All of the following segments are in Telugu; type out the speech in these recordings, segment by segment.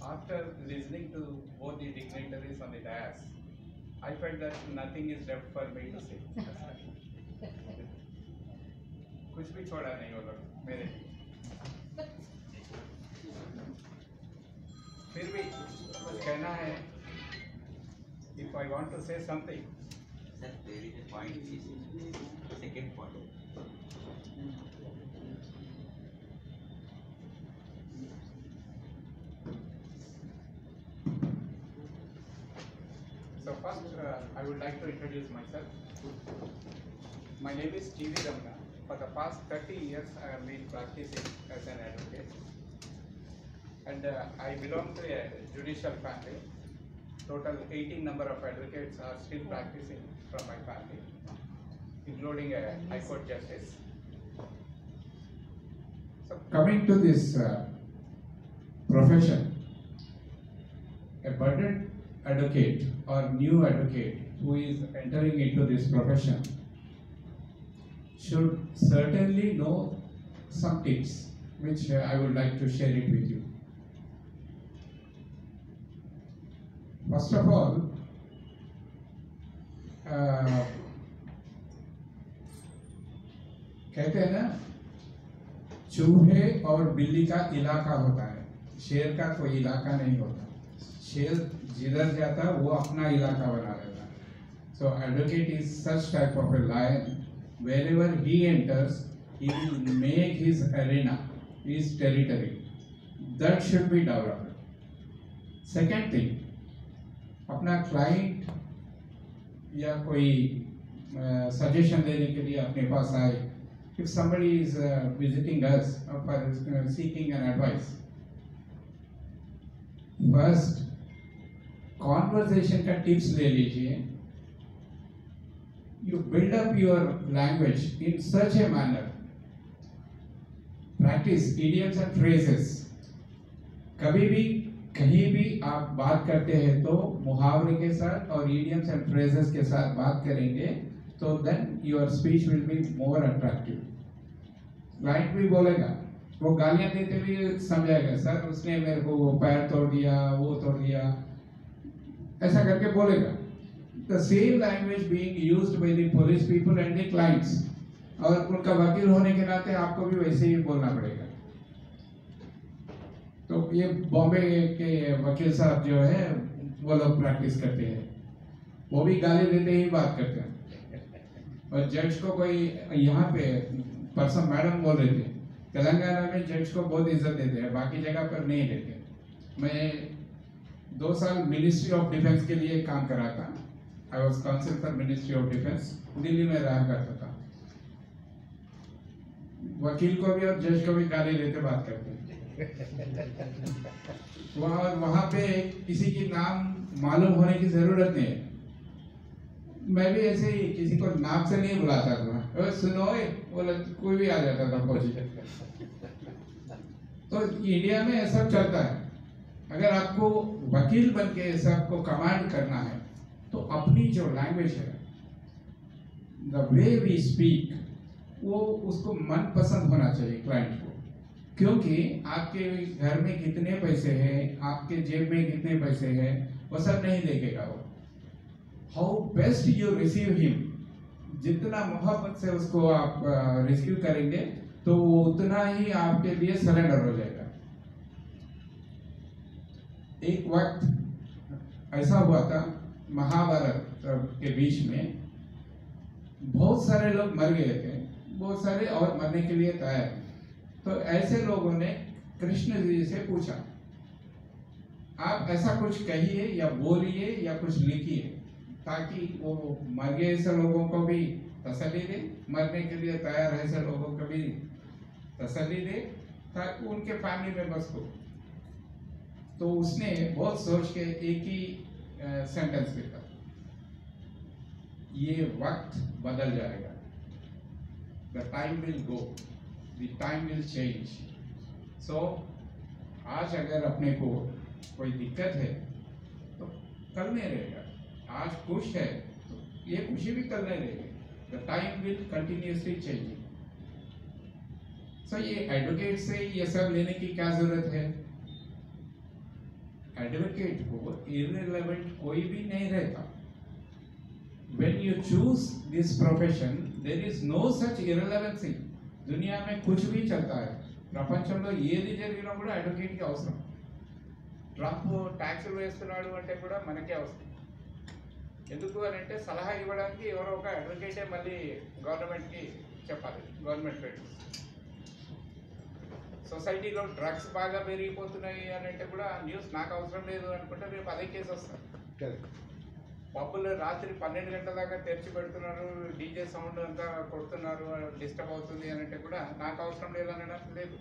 After listening to both the dignitaries on the dais, I felt that nothing is left for me to say. कुछ भी छोड़ा नहीं वो लोग मेरे लिए। फिर भी कुछ कहना है। If I want to say something. Sir, there is a point. Second point. So first, I would like to introduce myself. My name is T.V. Ramana. For the past 30 years, I have been practicing as an advocate. And I belong to a judicial family. Total 18 number of advocates are still practicing from my family, including a High Court Justice. So coming to this profession, a budded advocate or new advocate who is entering into this profession should certainly know some tips, which I would like to share it with you. First of all, कहते हैं ना, चूहे और बिल्ली का इलाका होता है, शेर का कोई इलाका नहीं होता। शेर जिधर जाता है वो अपना इलाका बना लेता है। So advocate is such type of a lion. Wherever he enters, he will make his arena, his territory. That should be developed. Second thing, अपना क्लाइंट या कोई सजेशन देने के लिए अपने पास आए, if somebody is visiting us for seeking an advice, first conversation का टिप्स ले लीजिए. You build up your language in such a manner. Practice idioms and phrases. कभी भी कहीं भी आप बात करते हैं तो मुहावरे के साथ और idioms and phrases के साथ बात करेंगे तो then your speech will be more attractive. Client भी बोलेगा, वो गालियां देते भी समझाएगा, सर उसने मेरे को वो पैर तोड़ दिया, वो तोड़ दिया, ऐसा करके बोलेगा. The same language being used by the police people and the clients. और उनका वकील होने के नाते आपको भी वैसे ही बोलना पड़ेगा. तो ये बॉम्बे के वकील साहब जो है वो लोग प्रैक्टिस करते हैं, वो भी गाली देते ही बात करते हैं. और जज को कोई यहाँ पे पर्सन मैडम बोल रहे थे, तेलंगाना में जज को बहुत इज्जत देते हैं, बाकी जगह पर नहीं देते. मैं 2 साल मिनिस्ट्री ऑफ डिफेंस के लिए काम करा था. I was council for ministry of defence, Delhi में रहा करता था. वकील को भी और जज को भी गाली देते बात करते हैं. वहां पे किसी की नाम मालूम होने की जरूरत नहीं है. मैं भी ऐसे ही किसी को नाम से नहीं बुलाता था, सुनो बोला कोई भी आ जाता था फौजी. तो इंडिया में ऐसा चलता है. अगर आपको वकील बन के सबको कमांड करना है तो अपनी जो लैंग्वेज है, द वे वी स्पीक, वो उसको मन पसंद होना चाहिए क्लाइंट को. क्योंकि आपके घर में कितने पैसे हैं, आपके जेब में कितने पैसे हैं, वो सब नहीं देखेगा वो. How best you receive him, जितना मोहब्बत से उसको आप रिसीव करेंगे तो वो उतना ही आपके लिए सरेंडर हो जाएगा. एक वक्त ऐसा हुआ था महाभारत के बीच में, बहुत सारे लोग मर गए थे, बहुत सारे और मरने के लिए तैयार. तो ऐसे लोगों ने कृष्ण जी से पूछा, आप ऐसा कुछ कहिए या बोलिए या कुछ लिखिए ताकि वो मर गए ऐसे लोगों को भी तसल्ली दे, मरने के लिए तैयार ऐसे लोगों को भी तसल्ली दे, ताकि उनके फैमिली मेंबर्स को. तो उसने बहुत सोच के एक ही सेंटेंस लिखा, ये वक्त बदल जाएगा. The time will go, the time will change. So आज अगर अपने को कोई दिक्कत है तो कल नहीं रहेगा. आज खुश है तो ये खुशी भी कल नहीं रहेगी. The time will continuously changing. So ये एडवोकेट से ये सब लेने की क्या जरूरत है. एडवोकेट को इररिलेवेंट कोई भी नहीं रहता. When you choose this profession, there is no such irrelevancy. दुनिया में कुछ भी चलता है, ప్రపంచంలో ఏది జరిగినా కూడా అడ్వకేట్కి అవసరం. ట్రంప్ ట్యాక్సులు వేస్తున్నాడు అంటే కూడా మనకే అవసరం. ఎందుకు అని అంటే సలహా ఇవ్వడానికి ఎవరో ఒక అడ్వకేటే మళ్ళీ గవర్నమెంట్కి చెప్పాలి. గవర్నమెంట్ రేట్ సొసైటీలో డ్రగ్స్ బాగా పెరిగిపోతున్నాయి అని అంటే కూడా న్యూస్ నాకు అవసరం లేదు అనుకుంటే రేపు అదే కేసు వస్తుంది. పబ్బులు రాత్రి 12 గంటల దాకా తెరిచి పెడుతున్నారు, డీజే సౌండ్ అంతా కొడుతున్నారు, డిస్టర్బ్ అవుతుంది అని అంటే కూడా నాకు అవసరం లేదు అనడం లేదు.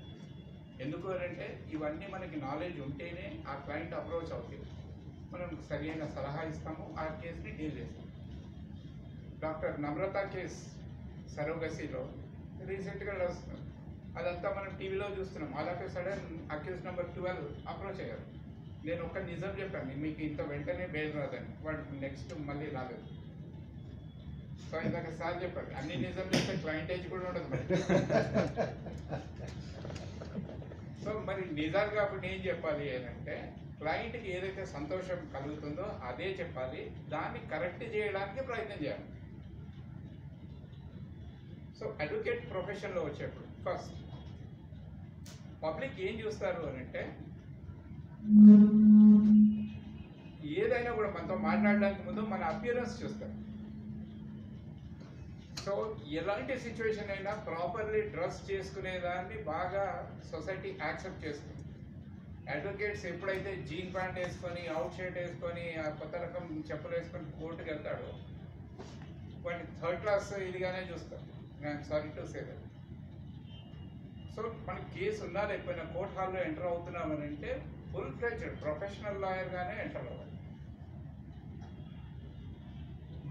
ఎందుకు అని అంటే ఇవన్నీ మనకి నాలెడ్జ్ ఉంటేనే ఆ క్లయింట్ అప్రోచ్ అవుతుంది, మనం సరైన సలహా ఇస్తాము, ఆ కేసుని డీల్ చేస్తాము. డాక్టర్ నమ్రత కేస్ సరోగసీలో రీసెంట్గా వస్తున్నాం, అదంతా మనం టీవీలో చూస్తున్నాం. అలాగే సడన్ అక్యూజ్ నెంబర్ 12 అప్రోచ్ అయ్యారు. నేను ఒక నిజం చెప్పాను, మీకు ఇంత వెంటనే బెయిల్ రాదని. వాడు నెక్స్ట్ మళ్ళీ రాలేదు. సో ఇందాక సార్ చెప్పాడు, అన్ని నిజం చెప్తే క్లయింట్ ఏజ్ కూడా ఉండదు మరి. సో మరి నిజాలుగా అప్పుడు ఏం చెప్పాలి అని అంటే క్లయింట్కి ఏదైతే సంతోషం కలుగుతుందో అదే చెప్పాలి, దాన్ని కరెక్ట్ చేయడానికి ప్రయత్నం చేయాలి. సో అడ్వకేట్ ప్రొఫెషన్లో వచ్చేప్పుడు ఫస్ట్ పబ్లిక్ ఏం చూస్తారు అని అంటే ఏదైనా కూడా మనతో మాట్లాడడానికి ముందు మన అపియరెన్స్ చూస్తారు. సో ఎలాంటి సిచ్యువేషన్ అయినా ప్రాపర్లీ డ్రెస్ చేసుకునేదాన్ని బాగా సొసైటీ యాక్సెప్ట్ చేస్తుంది. అడ్వకేట్స్ ఎప్పుడైతే జీన్ ప్యాంట్ వేసుకొని అవుట్ షర్ట్ వేసుకొని ఆ కొత్త రకం చెప్పులు వేసుకొని కోర్టుకు వెళ్తాడో వాడిని థర్డ్ క్లాస్ ఇదిగానే చూస్తారు. I'm sorry to say that. So మన కేసు ఉన్నా లేకపోయినా కోర్ట్ హాల్లో ఎంటర్ అవుతున్నామని అంటే ఫుల్ ఫ్లెడ్జ్డ్ ప్రొఫెషనల్ లాయర్గానే ఎంటర్ అవ్వాలి.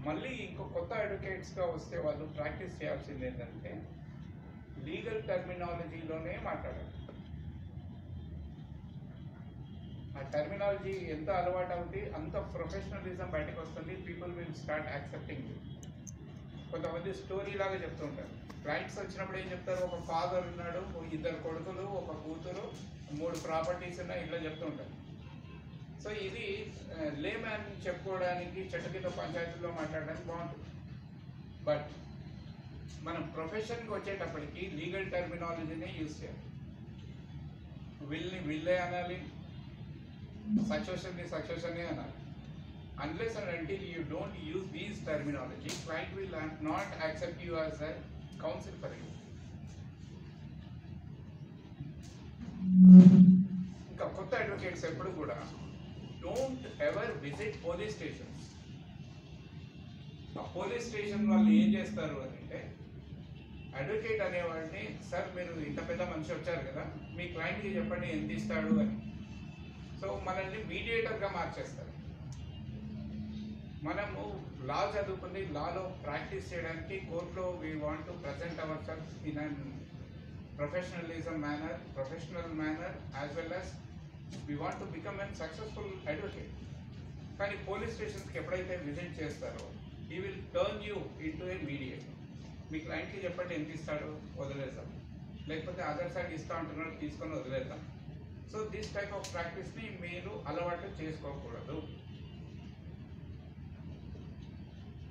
మళ్ళీ ఇంకో కొత్త అడ్వకేట్స్గా వస్తే వాళ్ళు ప్రాక్టీస్ చేయాల్సింది ఏంటంటే లీగల్ టర్మినాలజీలోనే మాట్లాడాలి. ఆ టర్మినాలజీ ఎంత అలవాటు అవుతుంది అంత ప్రొఫెషనలిజం బయటకు వస్తుంది. People will start accepting. కొంతమంది స్టోరీ లాగా చెప్తుంటారు. క్లయింట్స్ వచ్చినప్పుడు ఏం చెప్తారు, ఒక ఫాదర్ ఉన్నాడు, 2 కొడుకులు, ఒక కూతురు, 3 ప్రాపర్టీస్ ఉన్నాయి, ఇలా చెప్తూ ఉంటారు. సో ఇది లేమ్యాన్ చెప్పుకోవడానికి చెట్టు కింద పంచాయతీలో మాట్లాడడానికి బాగుంటుంది. బట్ మనం ప్రొఫెషన్కి వచ్చేటప్పటికి లీగల్ టర్మినాలజీనే యూజ్ చేయాలి. విల్ని విల్లే అనాలి, సక్సెషన్ని సక్సెషనే అనాలి. Unless and until you don't use these terminology, client will not accept you as a counsel for you. ఇంకా కొత్త అడ్వకేట్స్ ఎప్పుడు కూడా don't ever visit police stations. ఆ పోలీస్ స్టేషన్ వాళ్ళు ఏం చేస్తారు అని అంటే అడ్వకేట్ అనేవాడిని, సార్ మీరు ఇంత పెద్ద మనిషి వచ్చారు కదా, మీ క్లయింట్కి చెప్పండి ఎంత ఇస్తాడు అని. సో మనల్ని మీడియేటర్గా మార్చేస్తారు. మనము లా చదువుకుని లాలో ప్రాక్టీస్ చేయడానికి కోర్టులో we want to present our self in an professional manner as well as we want to become an successful advocate. కానీ పోలీస్ స్టేషన్స్కి ఎప్పుడైతే విజిట్ చేస్తారో he will turn you into a mediator. మీ క్లయింట్కి చెప్పండి ఎంత ఇస్తాడో వదిలేద్దాం, లేకపోతే అదర్ సైడ్ ఇస్తా అంటున్నాడు తీసుకొని వదిలేద్దాం. సో దిస్ టైప్ ఆఫ్ ప్రాక్టీస్ని మీరు అలవాటు చేసుకోకూడదు.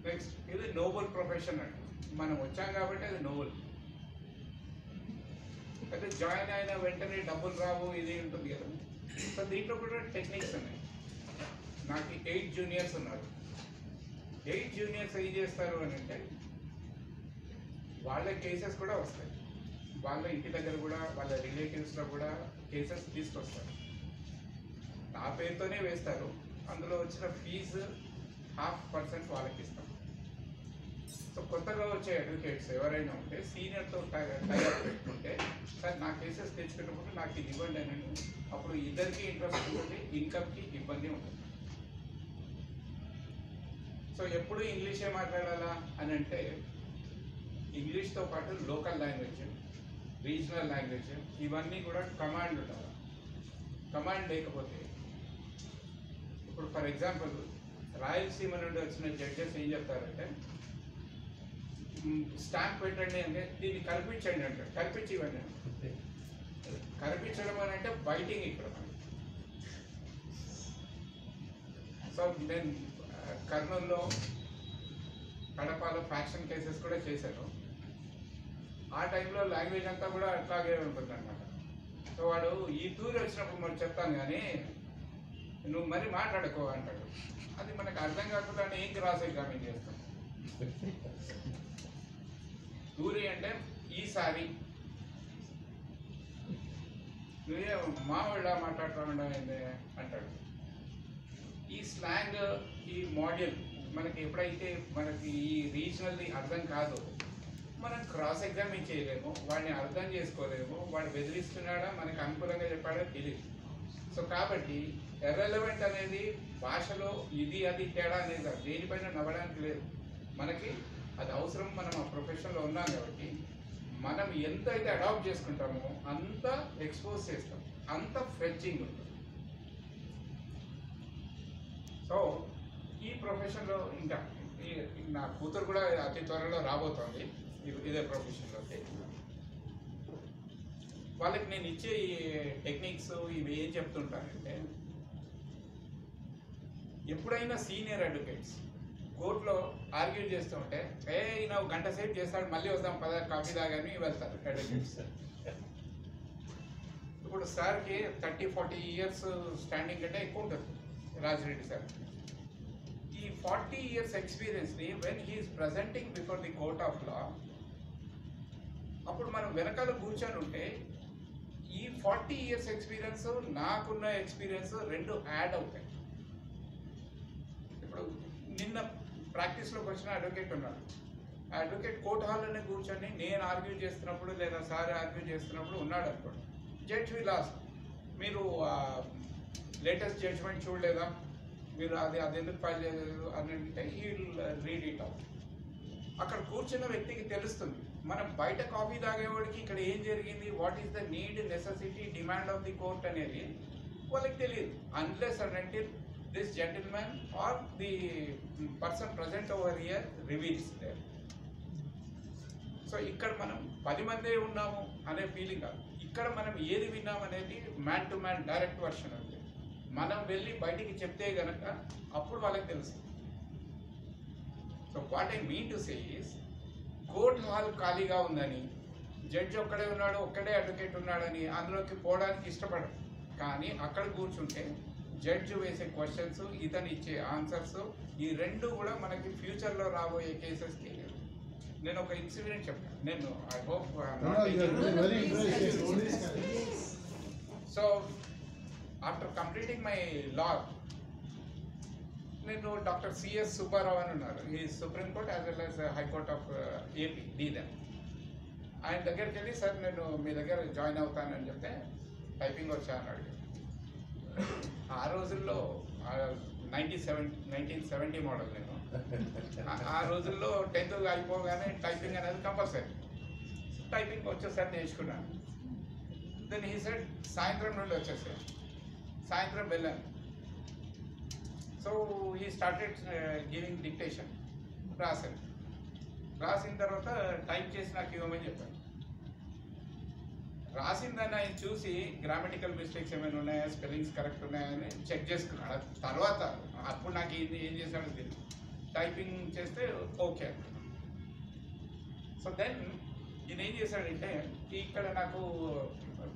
నెక్స్ట్, ఇది నోబుల్ ప్రొఫెషన్ అండి. మనం వచ్చాం కాబట్టి అది నోబుల్. అయితే జాయిన్ అయిన వెంటనే డబ్బులు రావు ఇది ఉంటుంది కదా. సో దీంట్లో కూడా టెక్నిక్స్ ఉన్నాయి. నాకు 8 జూనియర్స్ ఉన్నారు. 8 జూనియర్స్ ఏం చేస్తారు అని అంటే వాళ్ళ కేసెస్ కూడా వస్తాయి. వాళ్ళ ఇంటి దగ్గర కూడా వాళ్ళ రిలేటివ్స్లో కూడా కేసెస్ తీసుకొస్తారు. నా పేరుతోనే వేస్తారు. అందులో వచ్చిన ఫీజు 0.5% వాళ్ళకి ఇస్తాం. సో కొత్తగా వచ్చే అడ్వకేట్స్ ఎవరైనా ఉంటే సీనియర్తో టైఅప్ పెట్టుకుంటే, సార్ నా కేసెస్ తెచ్చుకున్నప్పుడు నాకు ఇది ఇవ్వండి అని, అప్పుడు ఇద్దరికి ఇంట్రెస్ట్ ఉంటుంది, ఇన్కమ్కి ఇబ్బంది ఉంటుంది. సో ఎప్పుడు ఇంగ్లీషే మాట్లాడాలా అని అంటే ఇంగ్లీష్తో పాటు లోకల్ లాంగ్వేజ్, రీజనల్ లాంగ్వేజ్ ఇవన్నీ కూడా కమాండ్ ఉండాలి. కమాండ్ లేకపోతే ఇప్పుడు ఫర్ ఎగ్జాంపుల్ రాయలసీమ నుండి వచ్చిన జడ్జెస్ ఏం చెప్తారంటే స్టాంప్ పెట్టండి అంటే దీన్ని కల్పించండి అంటారు. కల్పించి ఇవ్వండి. కల్పించడం అని అంటే బైటింగ్ ఇక్కడ సో నేను కర్నూలులో కడపలో ఫ్యాక్షన్ కేసెస్ కూడా చేశాను. ఆ టైంలో లాంగ్వేజ్ అంతా కూడా అట్లాగే ఉంటుంది అనమాట. సో వాడు ఈ తూరి వచ్చినప్పుడు మరి చెప్తాను కానీ నువ్వు మరి మాట్లాడుకో అంటాడు. అది మనకు అర్థం కాకుండా ఏం క్రాస్ ఎగ్జామిన్ చేస్తాం. తూరి అంటే ఈసారి నువ్వే మా వాళ్ళ మాట్లాడుతూ అంటాడు. ఈ స్లాంగ్, ఈ మాడ్యూల్ మనకి ఎప్పుడైతే మనకి ఈ రీజనల్ది అర్థం కాదు, మనం క్రాస్ ఎగ్జామిన్ చేయలేము, వాడిని అర్థం చేసుకోలేము, వాడు బెదిరిస్తున్నాడా మనకు అనుకూలంగా చెప్పాడో తెలియదు. సో కాబట్టి ఇర్రెలవెంట్ అనేది భాషలో ఇది అది తేడా అనేది దేనిపైన నవ్వడానికి లేదు. మనకి అది అవసరం, మనం ఆ ప్రొఫెషన్లో ఉన్నాం కాబట్టి మనం ఎంత అయితే అడాప్ట్ చేసుకుంటామో అంత ఎక్స్పోజ్ చేస్తాం, అంత ఫ్రెంచింగ్ ఉంటుంది. సో ఈ ప్రొఫెషన్లో ఇంకా నా కూతురు కూడా అతి త్వరలో రాబోతోంది ఇదే ప్రొఫెషన్లోకి. వాళ్ళకి నేను ఇచ్చే ఈ టెక్నిక్స్ ఇవి ఏం చెప్తుంటానంటే, ఎప్పుడైనా సీనియర్ అడ్వకేట్స్ కోర్టులో ఆర్గ్యూ చేస్తూ ఉంటే ఈయన గంట సేపు చేస్తాడు, మళ్ళీ వద్దాం పద కాఫీ తాగని వెళ్తారు అడ్వకేట్స్. ఇప్పుడు సార్కి 30-40 years స్టాండింగ్ అంటే ఎక్కువ ఉంటుంది రాజిరెడ్డి సార్. ఈ 40 years ఎక్స్పీరియన్స్ని when he's presenting before the court of law, అప్పుడు మనం వెనకాల కూర్చొని ఉంటే ఈ 40 years ఎక్స్పీరియన్స్ నాకున్న ఎక్స్పీరియన్స్ రెండు యాడ్ అవుతాయి. ఇప్పుడు నిన్న ప్రాక్టీస్లోకి వచ్చిన అడ్వకేట్ ఉన్నాడు. ఆ అడ్వకేట్ కోర్ట్ హాల్లోనే కూర్చొని నేను ఆర్గ్యూ చేస్తున్నప్పుడు లేదా సార్ ఆర్గ్యూ చేస్తున్నప్పుడు ఉన్నాడు అనుకోండి. జడ్జ్ విల్ ఆస్క్, మీరు లేటెస్ట్ జడ్జ్మెంట్ చూడలేదా, మీరు అది ఎందుకు ఫైల్ చేయలేదు అని అంటే he will read it out. అక్కడ కూర్చున్న వ్యక్తికి తెలుస్తుంది. మనం బయట కాఫీ తాగేవాడికి ఇక్కడ ఏం జరిగింది, what is the need, necessity, demand of the court అనేది వాళ్ళకి తెలియదు. Unless and until this gentlemen are the person present over here reveals there. So ఇక్కడ మనం 10 మందే ఉన్నాము అనే ఫీలింగ్ కాదు, ఇక్కడ మనం ఏది విన్నాం అనేది man to man direct version ఉంది. మనం వెళ్ళి బయటికి చెప్తే గనక అప్పుడు వాళ్ళకి తెలుస్తుంది. So what I mean to say is, court hall ఖాళీగా ఉందని, జడ్జి ఒక్కడే ఉన్నాడు, ఒక్కడే అడ్వకేట్ ఉన్నాడని అందులోకి పోవడానికి ఇష్టపడరు. కానీ అక్కడ కూర్చుంటే జడ్జి వేసే క్వశ్చన్స్, ఇతను ఇచ్చే ఆన్సర్స్, ఈ రెండు కూడా మనకి ఫ్యూచర్లో రాబోయే కేసెస్కి. నేను ఒక ఇన్సిడెంట్ చెప్తాను. నేను I hope so after completing my law, నేను డాక్టర్ సిఎస్ సుబ్బారావు అని ఉన్నారు. ఈ supreme court as well as high court of AP the then. ఆయన దగ్గరికి వెళ్ళి, సార్ నేను మీ దగ్గర జాయిన్ అవుతానని చెప్తే టైపింగ్ వచ్చా అన్నాడు. ఆ రోజుల్లో 1970 మోడల్ నేను. ఆ రోజుల్లో 10th అయిపోగానే టైపింగ్ అనేది కంపల్సరీ. టైపింగ్ వచ్చేసరి నేర్చుకున్నాను. దెన్ హీ సెడ్ సాయంత్రం నుండి వచ్చేసాను. సాయంత్రం వెళ్ళాను. So he started giving dictation. రాశాను. రాసిన తర్వాత టైప్ చేసి నాకు ఇవ్వమని చెప్పాను. రాసిందని ఆయన చూసి గ్రామటికల్ మిస్టేక్స్ ఏమైనా ఉన్నాయా, స్పెల్లింగ్స్ కరెక్ట్ ఉన్నాయని చెక్ చేసుకున్నాడు. తర్వాత అప్పుడు నాకు ఏం చేశాడో తెలియదు. టైపింగ్ చేస్తే ఓకే. సో దెన్ ఈయన ఏం చేశాడంటే, ఇక్కడ నాకు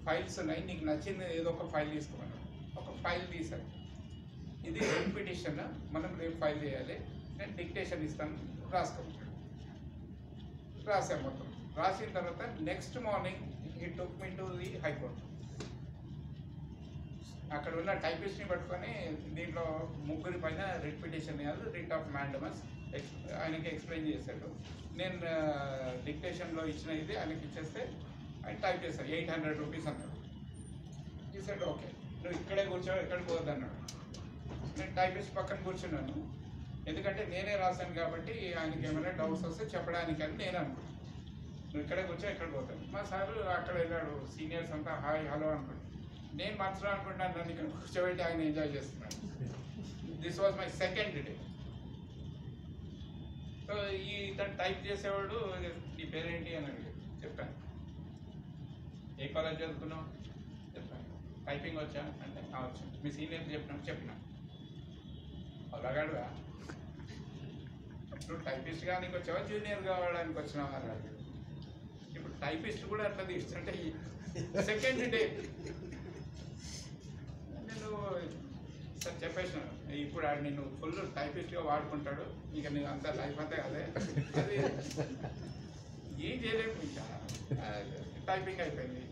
ఫైల్స్ ఉన్నాయి, నీకు నచ్చింది ఏదో ఒక ఫైల్ తీసుకోమన్నాడు. ఒక ఫైల్ తీశాను. ఇది రిట్ పిటిషన్, మనం రేపు ఫైల్ చేయాలి, నేను డిక్టేషన్ ఇస్తాను, రాసుకోమన్నాడు. రాశాను మొత్తం. రాసిన తర్వాత next morning he took me to the high court. అక్కడ ఉన్న టైపిస్ట్ని పట్టుకొని దీంట్లో 3 పైన రిట్ పిటిషన్ ఇవ్వాలి, రిట్ ఆఫ్ మ్యాండమస్ ఆయనకి ఎక్స్ప్లెయిన్ చేశాడు. నేను డిక్టేషన్లో ఇచ్చిన ఇది ఆయనకి ఇచ్చేస్తే ఆయన టైప్ చేశాడు. 800 రూపీస్ అన్నాడు. చేశాడు ఓకే, నువ్వు ఇక్కడే కూర్చో, ఎక్కడికి పోవద్దన్నాడు. నేను టైపిస్ట్ పక్కన కూర్చున్నాను, ఎందుకంటే నేనే రాశాను కాబట్టి ఆయనకి ఏమైనా డౌట్స్ వస్తే చెప్పడానికి అని నేను అనుకున్నాను. నువ్వు ఇక్కడే కూర్చో, ఎక్కడికి పోతాను. మా సారు అక్కడ వెళ్ళాడు, సీనియర్స్ అంతా హాయ్ హలో అనుకుంటాను. నేను మనసులో అనుకుంటాను నన్ను ఇక్కడ కూర్చోబెట్టి ఆయన ఎంజాయ్ చేస్తున్నాను. This was my second day. So ఇతను టైప్ చేసేవాడు, నీ పేరేంటి అని అడిగాడు. చెప్పాను. ఏ కాలేజ్ చదువుకున్నావు చెప్పాను. టైపింగ్ వచ్చా అంటే వచ్చాను. మీ సీనియర్ చెప్పినా అలాగాడుగా నువ్వు టైపిస్ట్ కానికి వచ్చావా జూనియర్ కావడానికి వచ్చినావా అన్నాడు. ఇప్పుడు టైపిస్ట్ కూడా అట్లా తీస్తుంటే సెకండ్ డే నేను సార్ చెప్పేసిన ఇప్పుడు ఆడు నేను ఫుల్ టైపిస్ట్గా వాడుకుంటాడు, ఇక నేను అంత లైఫ్ అంతా అదే అది ఏం చేయలేము. ఇంకా టైపింగ్ అయిపోయింది.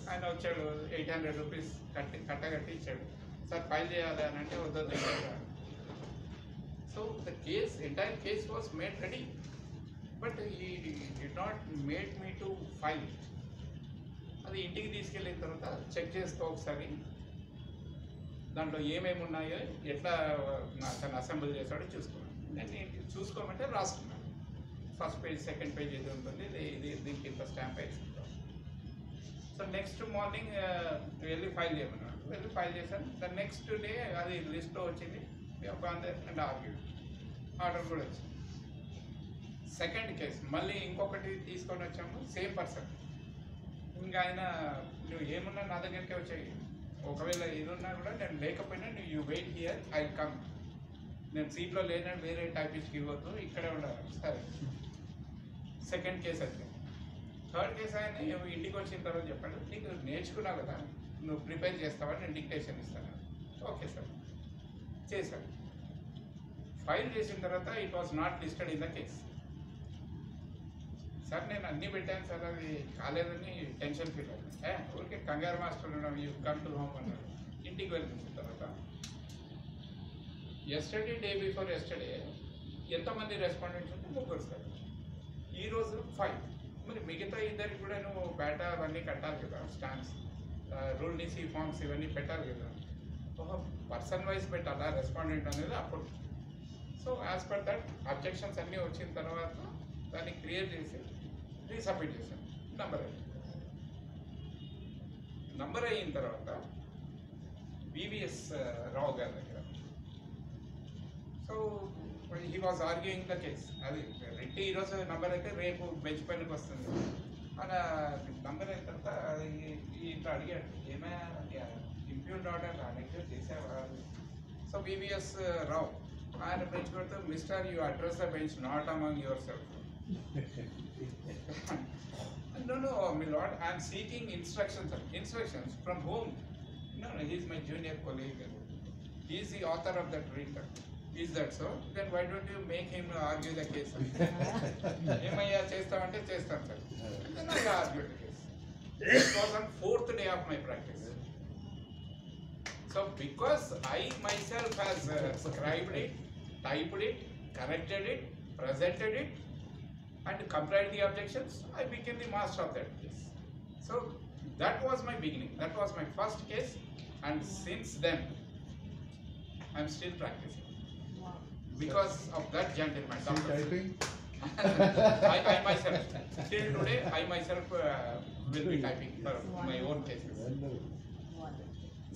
ఆయన వచ్చాడు 800 రూపీస్ కట్టి ఇచ్చాడు. సార్ ఫైల్ చేయాలి అని అంటే వద్దు. So the case entire case was made ready, but he did not made me to file. అది ఇంటికి తీసుకెళ్ళిన తర్వాత చెక్ చేస్తూ ఒకసారి దాంట్లో ఏమేమి ఉన్నాయో ఎట్లా అతను అసెంబుల్ చేశాడో చూసుకున్నాను. నేను చూసుకోమంటే రాసుకున్నాను. ఫస్ట్ పేజ్ సెకండ్ పేజ్ ఏది ఉంటుంది, ఇది దీనికి ఇంత స్టాంప్ వేసుకుంటాం. సో నెక్స్ట్ మార్నింగ్ వెళ్ళి ఫైల్ చేయమన్నాడు. వెళ్ళి ఫైల్ చేశాను. ద నెక్స్ట్ డే అది లిస్ట్లో వచ్చింది. అండ్ ఆర్డర్ కూడా వచ్చింది. సెకండ్ కేసు మళ్ళీ ఇంకొకటి తీసుకొని వచ్చాము, సేమ్ పర్సన్. ఇంకా ఆయన నువ్వు ఏమున్నా నా దగ్గరికే వచ్చాయి, ఒకవేళ ఏదున్నా కూడా నేను లేకపోయినా నువ్వు you wait here, I come. నేను సీట్లో లేనని వేరే టైపిస్ట్కి ఇవ్వద్దు, ఇక్కడే ఉండాలి. సరే. సెకండ్ కేసు అయితే థర్డ్ కేసు ఆయన ఇంటికి వచ్చిన తర్వాత చెప్పాడు, నీకు నేర్చుకున్నావు కదా, నువ్వు ప్రిపేర్ చేస్తావా, నేను డిక్టేషన్ ఇస్తాను. ఓకే సార్ చేశాడు. ఫైల్ చేసిన తర్వాత it was not listed in the case. Sir నేను అన్నీ పెట్టాను సార్, అది కాలేదని టెన్షన్ ఫీల్ అయ్యాను. ఊరికే కంగారు మాస్టర్ ఉన్నాం, యూ కమ్ టు హోమ్ అన్నాడు. ఇంటికి వెళ్ళిన తర్వాత ఎస్టర్డే డే బిఫోర్ ఎస్టర్డే ఎంతమంది రెస్పాండెంట్స్ ఉంటే 3 సార్. ఈరోజు 5. మరి మిగతా ఇద్దరికి కూడా నువ్వు బేటా అవన్నీ కట్టాలి కదా, స్టాంప్స్, రూల్ నీసీ ఫార్మ్స్ ఇవన్నీ పెట్టాలి కదా. పర్సన్ వైజ్ పెట్టాలా రెస్పాండెంట్ అనేది అప్పుడు. So as per that objections అన్నీ వచ్చిన తర్వాత దాన్ని క్లియర్ చేసి రీసబ్మిట్ చేశాను. నంబర్ అయిన తర్వాత వివిఎస్ రావు గారి దగ్గర. So he was arguing the case. అది రెడ్డి ఈరోజు నంబర్ అయితే రేపు బెంచ్ పైనకి వస్తుంది. అలా నంబర్ అయిన తర్వాత ఇట్లా అడిగాడు, ఏమైనా ఇంప్యూర్డ్ ఆర్డర్ నెగ్లెక్ట్ చేసావా. సో వివిఎస్ రావు ఆయన బెంచ్ పెడితే, mister you address the bench not among your self. No, my lord, I am seeking instructions. Instructions from whom? No, he is my junior colleague. He is the author of that report. Is that so? Then why don't you make him argue the case? ఏమయ్యా చేస్తామంటే చేస్తాను sir. Then I argued the case. It was on 4th day of my practice. So because I myself has scribed it, typed it, corrected it, presented it, and complied the objections, I became the master of that case. So that was my beginning. That was my first case, and since then I am still practicing. Because of that gentleman. Typing? I myself, till today, I myself will be typing for my own cases.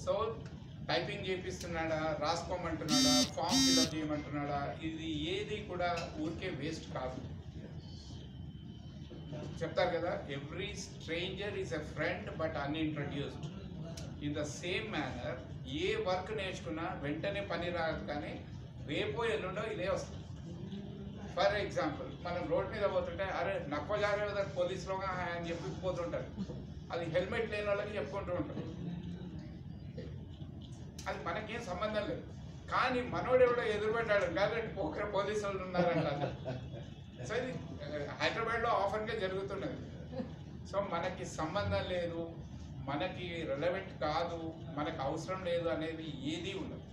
So typing చేపిస్తున్నాడా, రాసుకోమంటున్నాడా, ఫామ్ ఫిల్అప్ చేయమంటున్నాడా, ఇది ఏది కూడా ఊరికే వేస్ట్ కాదు. చెప్తారు కదా, every stranger is a friend but unintroduced. In the same manner a work నేర్చుకున్నా వెంటనే పని రాదు, కానీ రేపో ఎల్లుండో ఇదే వస్తుంది. ఫర్ ఎగ్జాంపుల్, మనం రోడ్ మీద పోతుంటే అరే నక్కో జాగ్రత్త పోలీసులో అని చెప్పి పోతుంటారు. అది హెల్మెట్ లేని వాళ్ళకి చెప్పుకుంటూ ఉంటారు. అది మనకేం సంబంధం లేదు, కానీ మనోడు ఎవడో ఎదురుపెట్టాడు కాబట్టి పోకర పోలీసు వాళ్ళు ఉన్నారంట. సో ఇది హైదరాబాద్లో ఆఫర్గా జరుగుతున్నది. సో మనకి సంబంధం లేదు, మనకి రెలవెంట్ కాదు, మనకు అవసరం లేదు అనేది ఏది ఉండదు.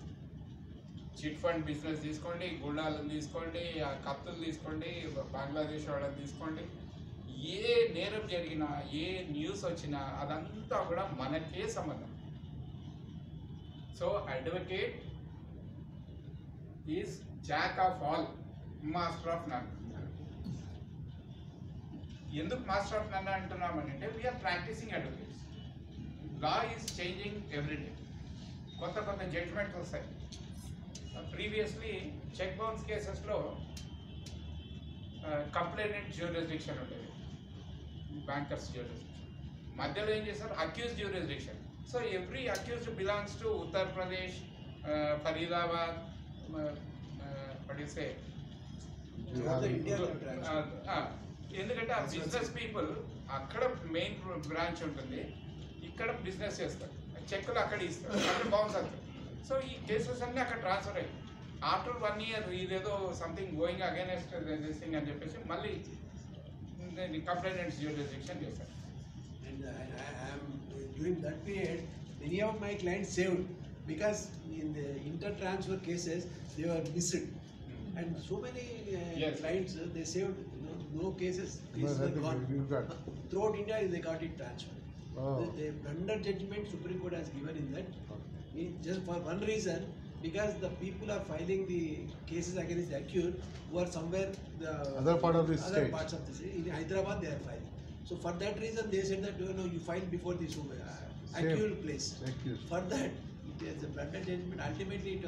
చిట్ ఫండ్ బిజినెస్ తీసుకోండి, గుండాలను తీసుకోండి, కత్తులు తీసుకోండి, బంగ్లాదేశ్ వాళ్ళని తీసుకోండి, ఏ నేరం జరిగినా ఏ న్యూస్ వచ్చినా అదంతా కూడా మనకే సంబంధం. So advocate is jack of all, master of none. ఎందుకు మాస్టర్ ఆఫ్ నన్ అంటున్నామని అంటే we are practising advocates. Law is changing everyday. కొత్త కొత్త జడ్జ్మెంట్స్ వస్తాయి. ప్రీవియస్లీ చెక్ బౌన్స్ కేసెస్లో కంప్లైనెంట్ జ్యూరిస్డిక్షన్ ఉండేది, బ్యాంకర్స్ జ్యూరిస్డిక్షన్. మధ్యలో ఏం చేస్తారు, accuse jurisdiction. So every accused belongs to Uttar Pradesh, Faridabad, what you say ఎందుకంటే ఆ బిజినెస్ పీపుల్ అక్కడ మెయిన్ బ్రాంచ్ ఉంటుంది, ఇక్కడ బిజినెస్ చేస్తారు, చెక్కులు అక్కడ ఇస్తారు, అక్కడ బౌన్స్ అవుతాయి. సో ఈ కేసెస్ అన్నీ అక్కడ ట్రాన్స్ఫర్ అయ్యి ఆఫ్టర్ 1 year ఇదేదో something going against this thing అని చెప్పేసి మళ్ళీ కంప్లైంట్స్ జ్యూరిడిక్షన్ చేశారు. And I am during that period, many of my clients saved because in the inter-transfer cases they were missed, and so many Yes. clients they saved. No cases were gone. Throughout India they got it transferred. The under judgment Supreme Court has given in that, just for one reason, because the people are filing the cases against the accused who are somewhere the Other part of the other state. parts of the state. In Hyderabad they are filing. So for that reason they said that you file before this accused place. Accused. For that it is a blunder judgment. Ultimately it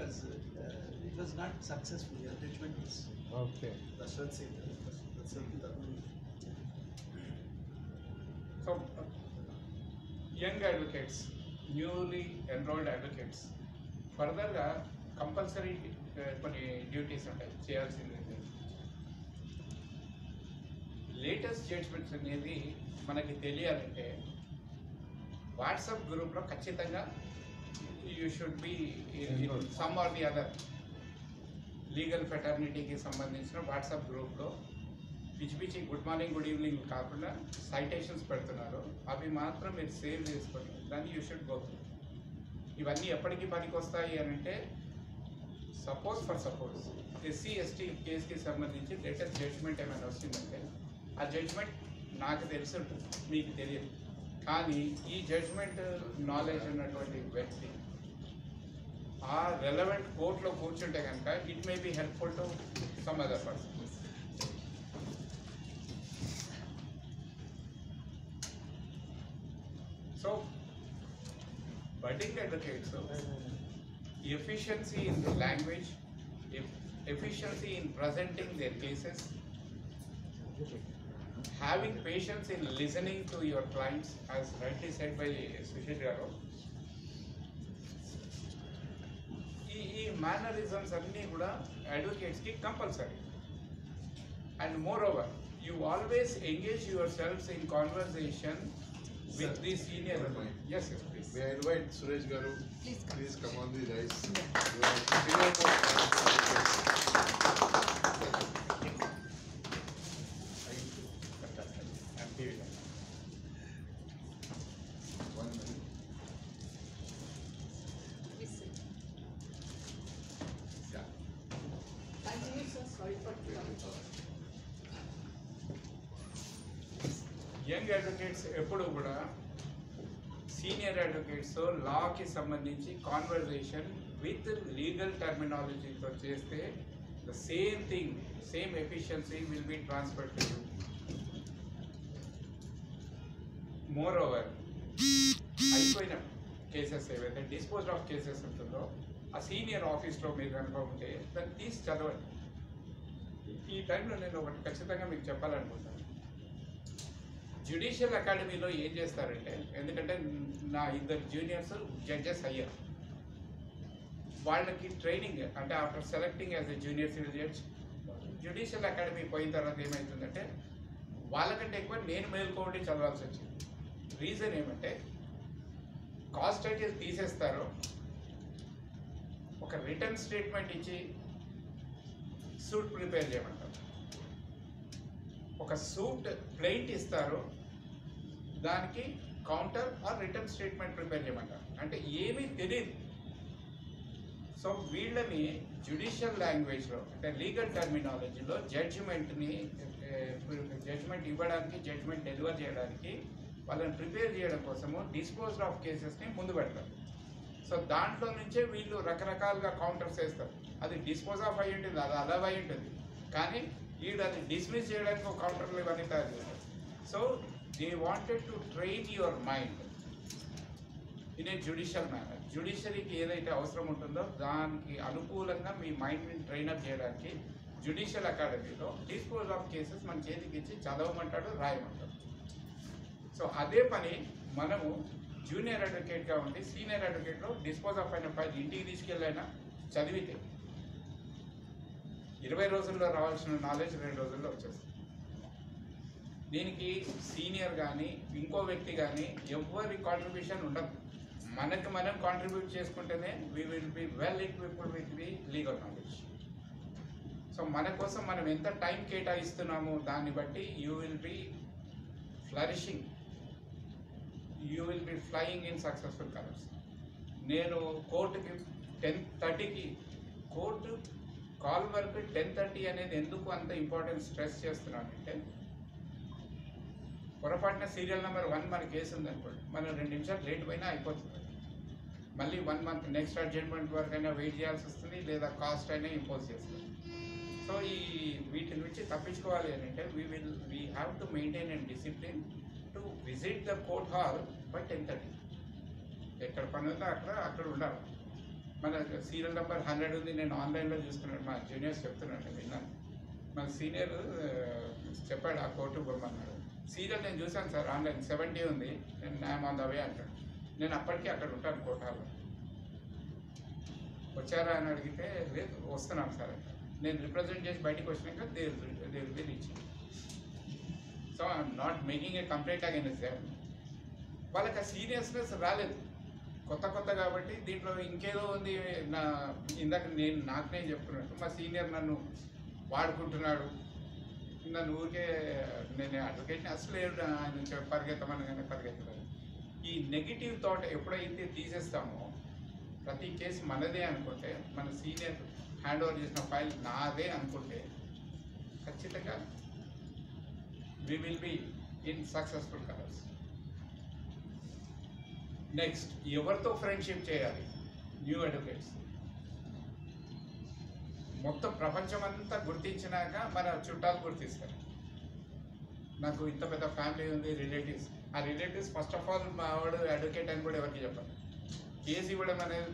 was not successful. The judgment was. Okay. So young advocates, newly enrolled advocates, ఫర్దర్గా కంపల్సరీ కొన్ని డ్యూటీస్ ఉంటాయి చేయాల్సింది. లేటెస్ట్ జడ్జ్మెంట్స్ అనేది మనకి తెలియాలంటే వాట్సాప్ గ్రూప్లో ఖచ్చితంగా you should be some or the other legal ఫెటర్నిటీకి సంబంధించిన వాట్సాప్ గ్రూప్లో పిచ్చి పిచ్చి గుడ్ మార్నింగ్ గుడ్ ఈవినింగ్ కాకుండా సైటేషన్స్ పెడుతున్నారు, అవి మాత్రం మీరు సేవ్ చేసుకొని దాన్ని యూ షుడ్ గో త్రూ. ఇవన్నీ ఎప్పటికీ పనికి వస్తాయి అని అంటే సపోజ్ ఎస్సీ ఎస్టీ కేసుకి సంబంధించి లేటెస్ట్ జడ్జ్మెంట్ ఏమైనా వస్తుందంటే ఆ జడ్జ్మెంట్ నాకు తెలిసి ఉంటుంది, మీకు తెలియదు. కానీ ఈ జడ్జ్మెంట్ నాలెడ్జ్ ఉన్నటువంటి వ్యక్తి ఆ రెలవెంట్ కోర్టులో కూర్చుంటే కనుక it may be helpful to some other person. So budding advocates, efficiency in the language, efficiency in presenting their cases, having patience in listening to your clients, as rightly said by Sushil Garu. ఈ మేనరిజమ్స్ అన్నీ కూడా అడ్వకేట్స్కి compulsory. And moreover you always engage your selfs in conversation with the senior. Yes, please. May I invite Suresh Garu? Please come on the rise. One minute. Yeah. Young advocates ఎప్పుడు కూడా సీనియర్ అడ్వకేట్స్ లాకి సంబంధించి కాన్వర్జేషన్ విత్ లీగల్ టర్మినాలజీతో చేస్తే the same thing, same efficiency will be transferred to you. More over అయిపోయిన కేసెస్ ఏవైతే డిస్పోజ్ ఆఫ్ కేసెస్ ఉంటుందో ఆ సీనియర్ ఆఫీస్లో మీరు కనుక ఉంటే దాన్ని తీసి చదవండి. ఈ టైంలో నేను ఒకటి ఖచ్చితంగా మీకు చెప్పాలనుకుంటాను. జ్యుడిషియల్ అకాడమీలో ఏం చేస్తారంటే, ఎందుకంటే నా 2 జూనియర్స్ జడ్జెస్ అయ్యారు, వాళ్ళకి ట్రైనింగ్ అంటే after selecting as a junior civil judge judicial academy పోయిన తర్వాత ఏమవుతుందంటే వాళ్ళకంటే ఎక్కువ నేను మేల్కోండి చదవాల్సి వచ్చింది. రీజన్ ఏమంటే కాస్ట్ టైటిల్ తీసేస్తారు, ఒక రిటర్న్ స్టేట్మెంట్ ఇచ్చి సూట్ ప్రిపేర్ చేయమంటారు, ఒక సూట్ ప్లెయింట్ ఇస్తారు, దానికి counter or return statement prepare చేయమంటారు. అంటే ఏమీ తెలియదు. సో వీళ్ళని జ్యుడిషియల్ లాంగ్వేజ్లో అంటే లీగల్ టర్మినాలజీలో జడ్జిమెంట్ ఇవ్వడానికి, జడ్జిమెంట్ డెలివర్ చేయడానికి వాళ్ళని ప్రిపేర్ చేయడం కోసము డిస్పోజ్డ్ ఆఫ్ కేసెస్ని ముందు పెడతారు. సో దాంట్లో నుంచే వీళ్ళు రకరకాలుగా కౌంటర్స్ వేస్తారు. అది డిస్పోజ్ ఆఫ్ అయి ఉంటుంది, అది అలవ్ అయి ఉంటుంది, కానీ వీడు అది డిస్మిస్ చేయడానికి ఒక కౌంటర్లు ఇవన్నీ తయారు చేస్తారు. So they wanted to train your mind in a judicial manner. జ్యుడిషియరీకి ఏదైతే అవసరం ఉంటుందో దానికి అనుకూలంగా మీ మైండ్ని ట్రైన్అప్ చేయడానికి జ్యుడిషియల్ అకాడమీలో డిస్పోజ్ ఆఫ్ కేసెస్ మన చేతికి ఇచ్చి చదవమంటాడు, రాయమంటాడు. సో అదే పని మనము జూనియర్ అడ్వకేట్గా ఉండి సీనియర్ అడ్వకేట్లో డిస్పోజ్ ఆఫ్ అయిన ఫైల్ ఇంటికి తీసుకెళ్ళైనా చదివితే 20 రోజుల్లో రావాల్సిన నాలెడ్జ్ 2 రోజుల్లో వచ్చేస్తుంది. దీనికి సీనియర్ కానీ ఇంకో వ్యక్తి కానీ ఎవరి కాంట్రిబ్యూషన్ ఉండదు. మనకి మనం కాంట్రిబ్యూట్ చేసుకుంటేనే we will be well equipped with the legal knowledge. So మన కోసం మనం ఎంత టైం కేటాయిస్తున్నామో దాన్ని బట్టి you will be flourishing, you will be flying in successful colours. నేను కోర్టుకి 10:30కి కోర్టు కాల్ వరకు 10:30 అనేది ఎందుకు అంత ఇంపార్టెన్స్ స్ట్రెస్ చేస్తున్నానంటే, పొరపాటున సీరియల్ నెంబర్ 1 మన కేసు ఉందనుకోండి, మనం 2 నిమిషాలు లేట్ పోయినా అయిపోతుంది. మళ్ళీ 1 మంత్ నెక్స్ట్ అడ్జస్ట్మెంట్ వరకు అయినా వెయిట్ చేయాల్సి వస్తుంది, లేదా కాస్ట్ అయినా ఇంపోజ్ చేస్తుంది. సో వీటి నుంచి తప్పించుకోవాలి అని అంటే we have to maintain and discipline to visit the court hall by 10:30. ఎక్కడ పని ఉందో అక్కడ ఉండాలి. మన సీరియల్ నెంబర్ 100 ఉంది, నేను ఆన్లైన్లో చూసుకున్నాను, మా జూనియర్స్ చెప్తున్నాను విన్నాను. మన సీనియర్ చెప్పాడు ఆ కోర్టు పోమన్నాడు. సీరియల్ నేను చూశాను సార్ ఆన్లైన్ 70 ఉంది, నేను ఐఎమ్ ఆన్ ద వే అంటాడు. నేను అప్పటికీ అక్కడ ఉంటాను కోర్ట్ హాల్లో. వచ్చారా అని అడిగితే లేదు వస్తున్నాను సార్ అంటే, నేను రిప్రజెంట్ చేసి బయటకు వచ్చినాక they will be reaching. So I'm not making a complaint against them. వాళ్ళకి ఆ సీరియస్నెస్ రాలేదు, కొత్త కాబట్టి దీంట్లో ఇంకేదో ఉంది. ఇందాక నాకు నేను చెప్తున్నట్టు మా సీనియర్ నన్ను వాడుకుంటున్నాడు, నన్ను ఊరికే నేను అడ్వకేట్ని అసలు ఆయన పరిగెత్తమని పరిగెత్తలేదు. ఈ నెగిటివ్ థాట్ ఎప్పుడైతే తీసేస్తామో, ప్రతి కేసు మనదే అనుకుంటే, మన సీనియర్ హ్యాండ్ ఓవర్ చేసిన ఫైల్ నాదే అనుకుంటే ఖచ్చితంగా we will be in successful colours. Next, ఎవరితో ఫ్రెండ్షిప్ చేయాలి న్యూ అడ్వకేట్స్? మొత్తం ప్రపంచం అంతా గుర్తించినాక మన చుట్టాలు గుర్తిస్తారు. నాకు ఇంత పెద్ద ఫ్యామిలీ ఉంది, రిలేటివ్స్. ఆ రిలేటివ్స్ ఫస్ట్ ఆఫ్ ఆల్ మా వాడు అడ్వకేట్ అని కూడా ఎవరికి చెప్పాలి. కేసు ఇవ్వడం అనేది